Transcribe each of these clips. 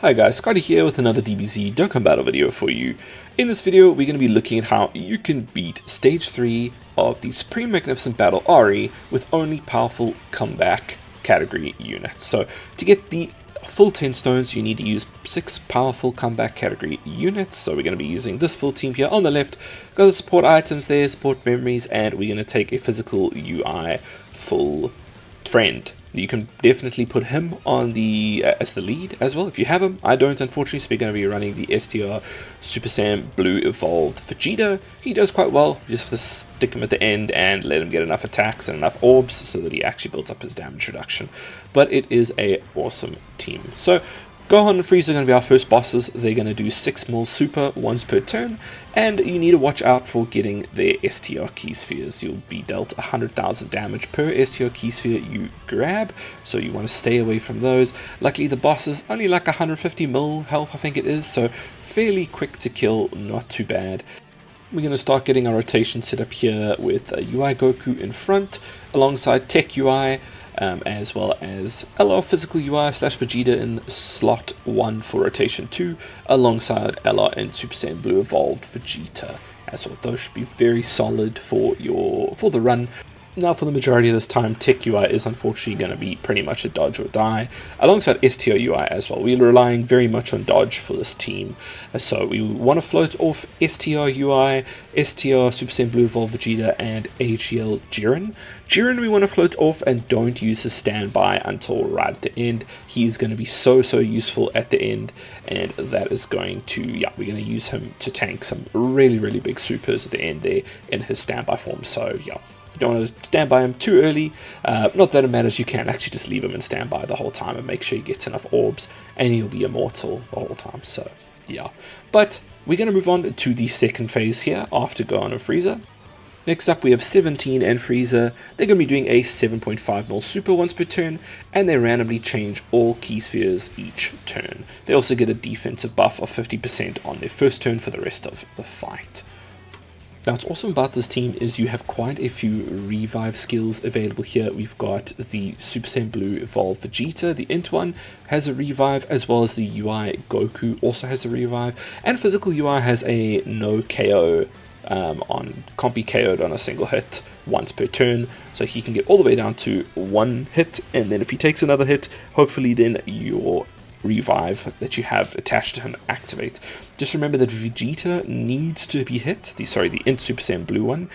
Hi guys, Scotty here with another DBZ Dokkan battle video for you. In this video, we're going to be looking at how you can beat Stage 3 of the Supreme Magnificent Battle RE with only powerful comeback category units. So, to get the full 10 stones, you need to use 6 powerful comeback category units. So we're going to be using this full team here on the left. Got the support items there, support memories, and we're going to take a physical UI full friend. You can definitely put him on the as the lead as well if you have him. I don't, unfortunately, so we're going to be running the STR Super Saiyan Blue Evolved Vegeta. He does quite well. You just have to stick him at the end and let him get enough attacks and enough orbs so that he actually builds up his damage reduction. But it is a awesome team. So Gohan and Frieza are going to be our first bosses. They're going to do 6 mil super once per turn, and you need to watch out for getting their STR key spheres. You'll be dealt 100,000 damage per STR key sphere you grab, so you want to stay away from those. Luckily the boss is only like 150 mil health, I think it is, so fairly quick to kill, not too bad. We're going to start getting our rotation set up here with UI Goku in front, alongside Tech UI, as well as LR Physical UI / Vegeta in slot 1 for rotation 2, alongside LR and Super Saiyan Blue Evolved Vegeta as well. Those should be very solid for the run. Now for the majority of this time, Tech UI is unfortunately going to be pretty much a dodge or die, alongside STR UI as well. We're relying very much on dodge for this team, so we want to float off STR UI, STR Super Saiyan Blue Evolved Vegeta, and AGL Jiren. Jiren we want to float off and don't use his standby until right at the end. He's going to be so useful at the end, and that is going to, we're going to use him to tank some really big supers at the end there in his standby form. So you don't want to stand by him too early. Not that it matters, you can actually just leave him in standby the whole time and make sure he gets enough orbs and he'll be immortal the whole time. So yeah, but we're going to move on to the second phase here after Gohan and Frieza. Next up we have 17 and Frieza. They're going to be doing a 7.5 mil super once per turn, and they randomly change all key spheres each turn. They also get a defensive buff of 50% on their first turn for the rest of the fight. Now what's awesome about this team is you have quite a few revive skills available here. We've got the Super Saiyan Blue Evolved Vegeta, the Int one has a revive, as well as the UI Goku also has a revive, and Physical UI has a no KO can't be KO'd on a single hit once per turn, so he can get all the way down to 1 hit, and then if he takes another hit, hopefully then your revive that you have attached to him activate. Just remember that Vegeta needs to be hit, the Int Super Saiyan Blue one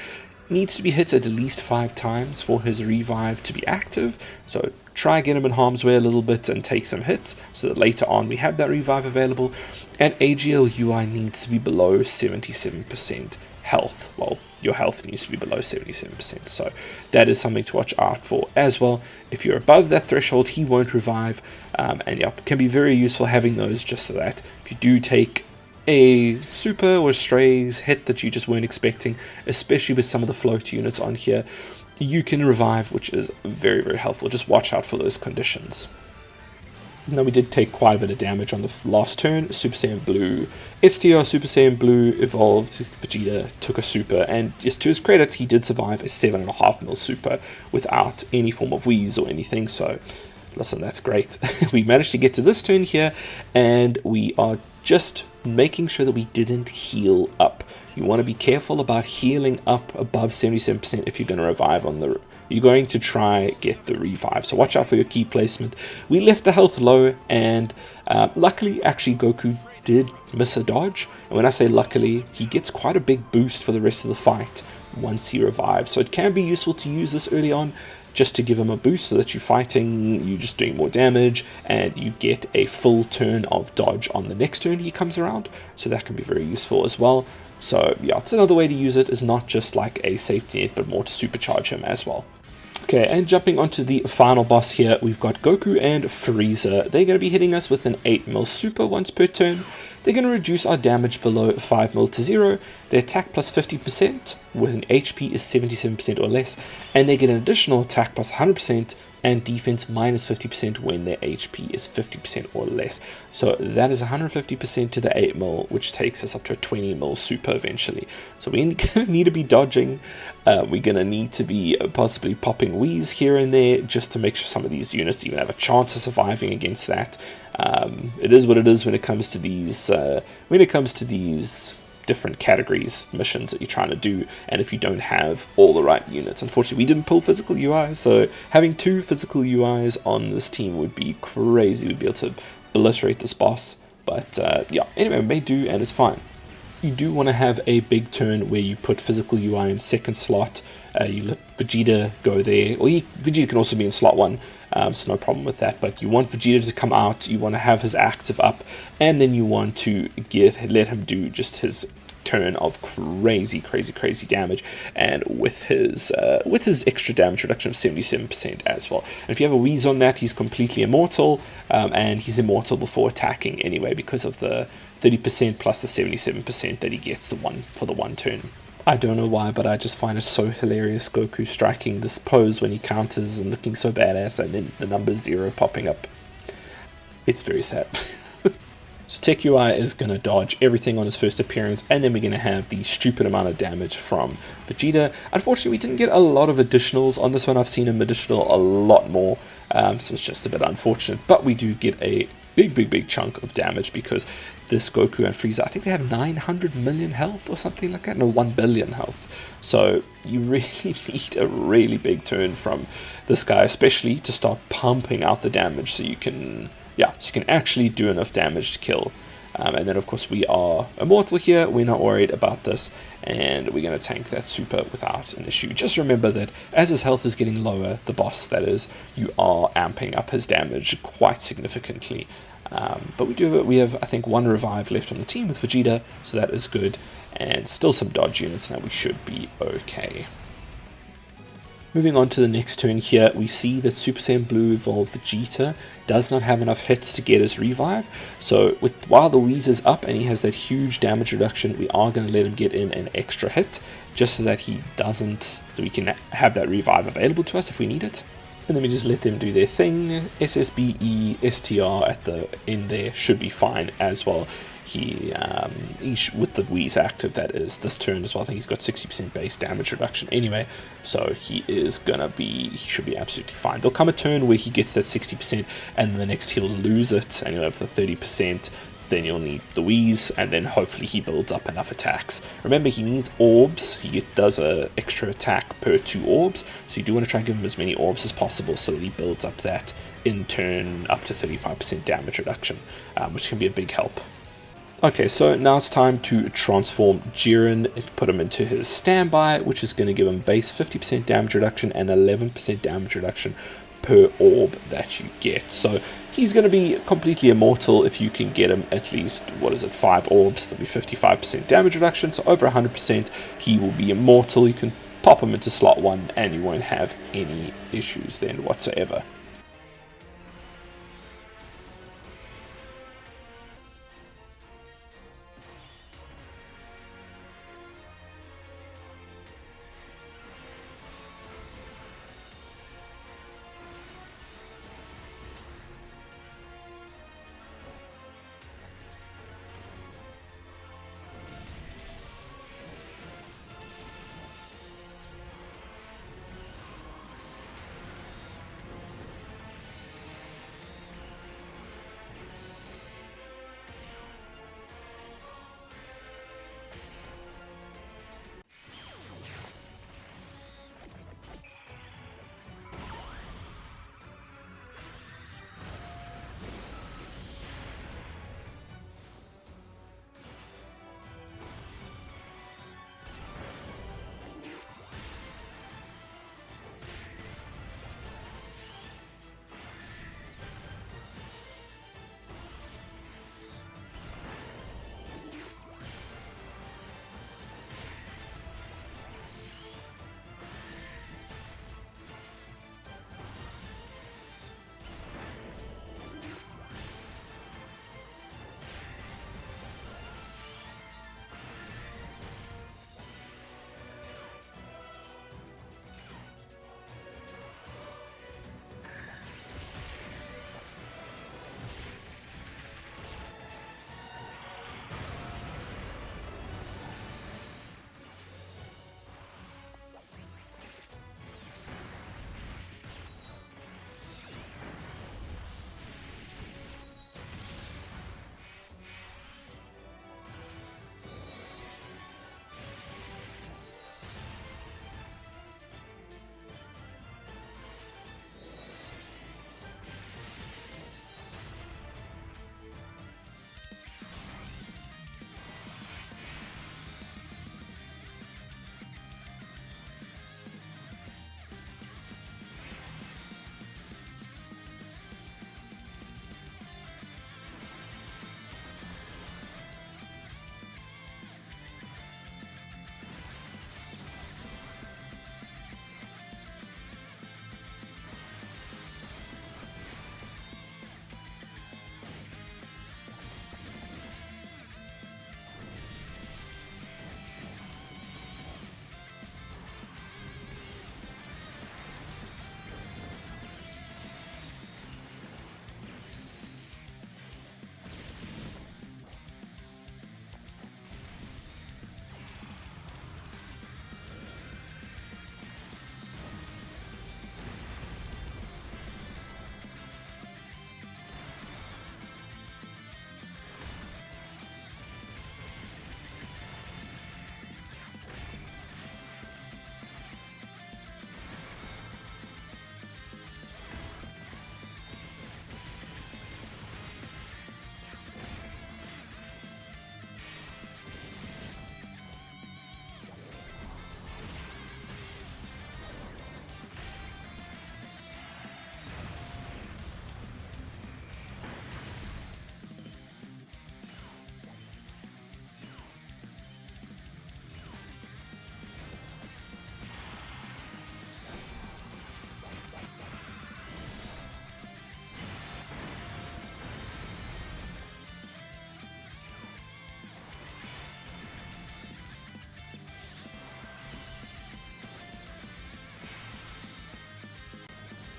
needs to be hit at least 5 times for his revive to be active, so try get him in harm's way a little bit and take some hits so that later on we have that revive available. And AGL UI needs to be below 77% health. Well, your health needs to be below 77%, so that is something to watch out for as well. If you're above that threshold, he won't revive, and it can be very useful having those, just so that if you do take a super or strays hit that you just weren't expecting, especially with some of the float units on here, you can revive, which is very helpful. Just watch out for those conditions. Now we did take quite a bit of damage on the last turn. Super Saiyan Blue, STR Super Saiyan Blue Evolved Vegeta took a super, and just to his credit, he did survive a 7.5 mil super without any form of wheeze or anything, so listen, that's great. We managed to get to this turn here, and we are just making sure that we didn't heal up. You want to be careful about healing up above 77% if you're going to revive on the... You're going to try get the revive, so watch out for your key placement. We left the health low, and luckily, actually, Goku did miss a dodge. And when I say luckily, he gets quite a big boost for the rest of the fight once he revives. So it can be useful to use this early on, just to give him a boost so that you're fighting, you're just doing more damage, and you get a full turn of dodge on the next turn he comes around. So that can be very useful as well. So yeah, it's another way to use it, is not just like a safety net, but more to supercharge him as well. Okay, and jumping onto the final boss here, we've got Goku and Frieza. They're going to be hitting us with an 8 mil super once per turn. They're going to reduce our damage below 5 mil to 0. Their attack plus 50% with an HP is 77% or less, and they get an additional attack plus 100% and defense minus 50% when their HP is 50% or less. So that is 150% to the 8 mil, which takes us up to a 20 mil super eventually. So we're going to need to be dodging. We're going to need to be possibly popping wheeze here and there just to make sure some of these units even have a chance of surviving against that. It is what it is when it comes to these different categories missions that you're trying to do, and if you don't have all the right units. Unfortunately, we didn't pull physical UI, so having 2 physical UIs on this team would be crazy. We'd be able to obliterate this boss, but yeah, anyway, we may do, and it's fine. You do want to have a big turn where you put physical UI in second slot. You let Vegeta go there, or Vegeta can also be in slot 1, so no problem with that. But you want Vegeta to come out, you want to have his active up, and then you want to let him do just his turn of crazy damage, and with his extra damage reduction of 77% as well. And if you have a Whis on that, he's completely immortal, and he's immortal before attacking anyway because of the 30% plus the 77% that he gets for the one turn. I don't know why, but I just find it so hilarious Goku striking this pose when he counters and looking so badass, and then the number 0 popping up. It's very sad. So Tech UI is going to dodge everything on his first appearance, and then we're going to have the stupid amount of damage from Vegeta. Unfortunately, we didn't get a lot of additionals on this one. I've seen him additional a lot more, so it's just a bit unfortunate. But we do get a big chunk of damage because this Goku and Frieza, I think they have 900 million health or something like that. No, 1 billion health. So you really need a really big turn from this guy, especially to start pumping out the damage so you can... yeah, so you can actually do enough damage to kill. And then, of course, we are immortal here. We're not worried about this. And we're going to tank that super without an issue. Just remember that as his health is getting lower, the boss, that is, you are amping up his damage quite significantly. But we have, I think, 1 revive left on the team with Vegeta. So that is good. And still some dodge units. Now we should be okay. Moving on to the next turn here, we see that Super Saiyan Blue Evolved Vegeta does not have enough hits to get his revive. So while the Whis is up and he has that huge damage reduction, we are going to let him get in an extra hit just so that so we can have that revive available to us if we need it. And then we just let them do their thing. SSBE, STR at the end there should be fine as well. With the Whis active, that is, this turn as well, I think he's got 60% base damage reduction anyway, so he should be absolutely fine. There'll come a turn where he gets that 60%, and then the next he'll lose it, and you'll have the 30%, then you'll need the Whis, and then hopefully he builds up enough attacks. Remember, he needs orbs. He does an extra attack per 2 orbs, so you do want to try and give him as many orbs as possible so that he builds up that, in turn, up to 35% damage reduction, which can be a big help. Okay, so now it's time to transform Jiren and put him into his standby, which is going to give him base 50% damage reduction and 11% damage reduction per orb that you get. So he's going to be completely immortal if you can get him at least, 5 orbs, that'll be 55% damage reduction, so over 100% he will be immortal. You can pop him into slot 1 and you won't have any issues then whatsoever.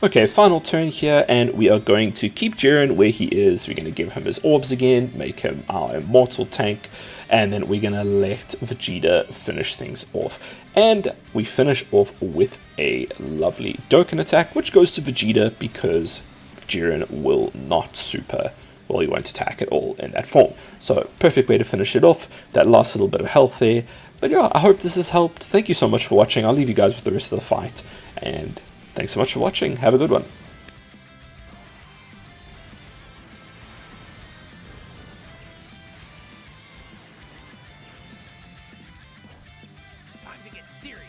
Okay, final turn here, and we are going to keep Jiren where he is. We're going to give him his orbs again, make him our immortal tank, and then we're going to let Vegeta finish things off. And we finish off with a lovely Dokkan attack, which goes to Vegeta because Jiren will not super. Well, he won't attack at all in that form. So, perfect way to finish it off. That last little bit of health there. But yeah, I hope this has helped. Thank you so much for watching. I'll leave you guys with the rest of the fight. And thanks so much for watching. Have a good one. Time to get serious.